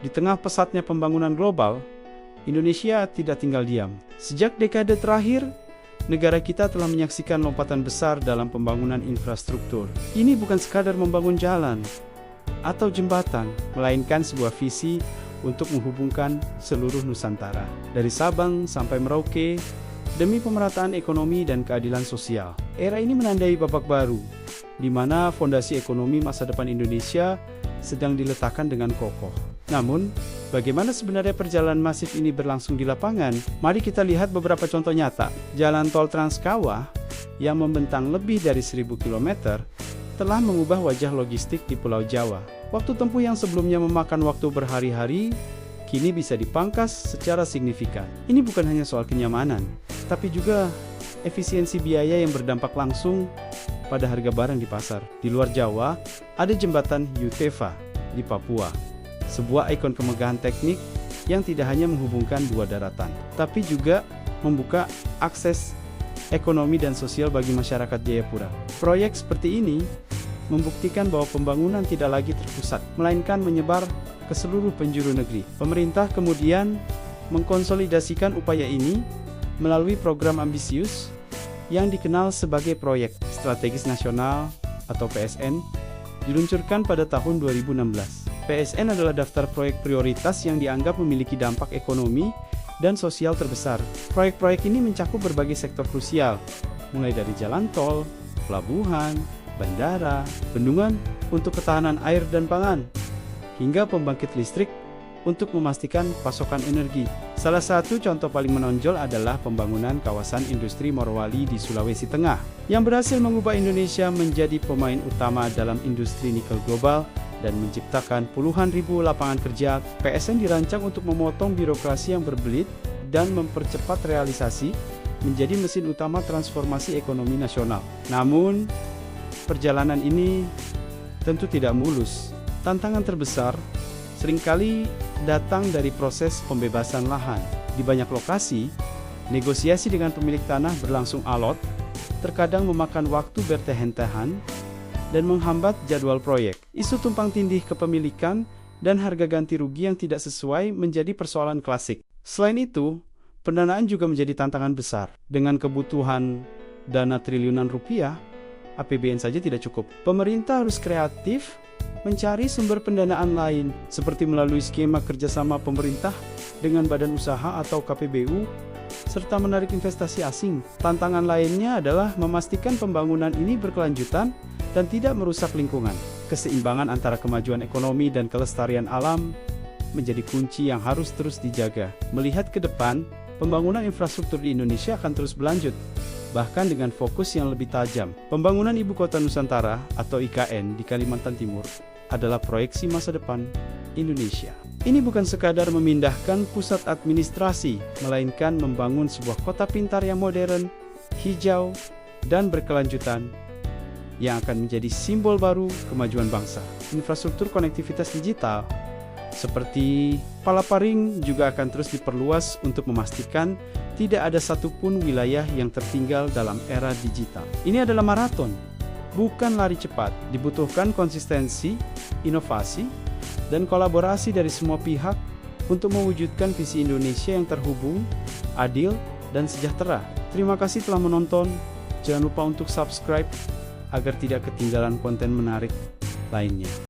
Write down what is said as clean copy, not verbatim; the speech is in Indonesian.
Di tengah pesatnya pembangunan global, Indonesia tidak tinggal diam. Sejak dekade terakhir, negara kita telah menyaksikan lompatan besar dalam pembangunan infrastruktur. Ini bukan sekadar membangun jalan atau jembatan, melainkan sebuah visi untuk menghubungkan seluruh Nusantara, dari Sabang sampai Merauke, demi pemerataan ekonomi dan keadilan sosial. Era ini menandai babak baru, di mana fondasi ekonomi masa depan Indonesia sedang diletakkan dengan kokoh. Namun, bagaimana sebenarnya perjalanan masif ini berlangsung di lapangan? Mari kita lihat beberapa contoh nyata. Jalan tol Trans Kawah yang membentang lebih dari 1000 km telah mengubah wajah logistik di Pulau Jawa. Waktu tempuh yang sebelumnya memakan waktu berhari-hari, kini bisa dipangkas secara signifikan. Ini bukan hanya soal kenyamanan, tapi juga efisiensi biaya yang berdampak langsung pada harga barang di pasar. Di luar Jawa, ada jembatan Yutefa di Papua, sebuah ikon kemegahan teknik yang tidak hanya menghubungkan dua daratan, tapi juga membuka akses ekonomi dan sosial bagi masyarakat Jayapura. Proyek seperti ini membuktikan bahwa pembangunan tidak lagi terpusat, melainkan menyebar ke seluruh penjuru negeri. Pemerintah kemudian mengkonsolidasikan upaya ini melalui program ambisius yang dikenal sebagai Proyek Strategis Nasional atau PSN, diluncurkan pada tahun 2016. PSN adalah daftar proyek prioritas yang dianggap memiliki dampak ekonomi dan sosial terbesar. Proyek-proyek ini mencakup berbagai sektor krusial, mulai dari jalan tol, pelabuhan, bandara, bendungan untuk ketahanan air dan pangan, hingga pembangkit listrik untuk memastikan pasokan energi. Salah satu contoh paling menonjol adalah pembangunan kawasan industri Morowali di Sulawesi Tengah, yang berhasil mengubah Indonesia menjadi pemain utama dalam industri nikel global dan menciptakan puluhan ribu lapangan kerja. PSN dirancang untuk memotong birokrasi yang berbelit dan mempercepat realisasi menjadi mesin utama transformasi ekonomi nasional. Namun, perjalanan ini tentu tidak mulus. Tantangan terbesar seringkali datang dari proses pembebasan lahan. Di banyak lokasi, negosiasi dengan pemilik tanah berlangsung alot, terkadang memakan waktu bertahan-tahan, dan menghambat jadwal proyek. Isu tumpang tindih kepemilikan dan harga ganti rugi yang tidak sesuai menjadi persoalan klasik. Selain itu, pendanaan juga menjadi tantangan besar. Dengan kebutuhan dana triliunan rupiah, APBN saja tidak cukup. Pemerintah harus kreatif mencari sumber pendanaan lain, seperti melalui skema kerjasama pemerintah dengan badan usaha atau KPBU, serta menarik investasi asing. Tantangan lainnya adalah memastikan pembangunan ini berkelanjutan dan tidak merusak lingkungan. Keseimbangan antara kemajuan ekonomi dan kelestarian alam menjadi kunci yang harus terus dijaga. Melihat ke depan, pembangunan infrastruktur di Indonesia akan terus berlanjut, bahkan dengan fokus yang lebih tajam. Pembangunan Ibu Kota Nusantara atau IKN di Kalimantan Timur adalah proyeksi masa depan Indonesia. Ini bukan sekadar memindahkan pusat administrasi, melainkan membangun sebuah kota pintar yang modern, hijau, dan berkelanjutan, yang akan menjadi simbol baru kemajuan bangsa. Infrastruktur konektivitas digital seperti Palaparing juga akan terus diperluas untuk memastikan tidak ada satupun wilayah yang tertinggal dalam era digital. Ini adalah maraton, bukan lari cepat. Dibutuhkan konsistensi, inovasi, dan kolaborasi dari semua pihak untuk mewujudkan visi Indonesia yang terhubung, adil, dan sejahtera. Terima kasih telah menonton. Jangan lupa untuk subscribe agar tidak ketinggalan konten menarik lainnya.